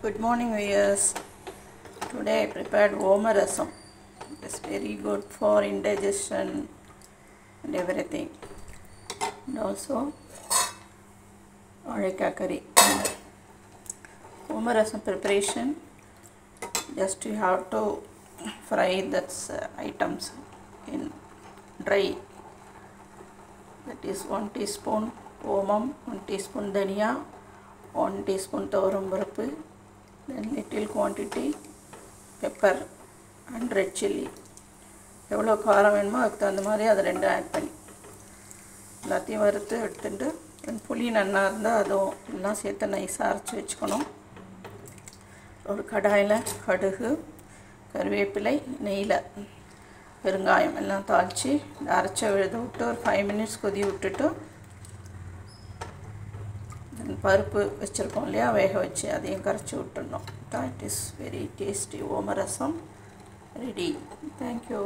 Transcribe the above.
Good morning, viewers. Today I prepared Oma rasam. It's very good for indigestion and everything. And also oreca curry. Oma rasam preparation. Just you have to fry that items in dry. That is 1 teaspoon omam, 1 teaspoon dhania, 1 teaspoon thoram parapu, then little quantity pepper and red chilli. எவ்வளோ காரம் வேணுமோ அதுக்கு தகுந்த மாதிரி அதை ரெண்டும் add பண்ணி எல்லாத்தையும் வறுத்து எடுத்துட்டு புளி நன்னா இருந்தால் அதுவும் எல்லாம் சேர்த்து நைஸாக அரைச்சி வச்சுக்கணும். ஒரு கடாயில் கடுகு, கருவேப்பிலை, நெய்யில் பெருங்காயம் எல்லாம் தாளித்து அரைச்ச விழுத விட்டு ஒரு 5 minutes கொதி விட்டுட்டு பருப்பு வச்சுருக்கோம் இல்லையா, வேக வச்சு அதையும் கரைச்சி விட்டுடணும். That is very tasty Oma rasam ready. Thank you.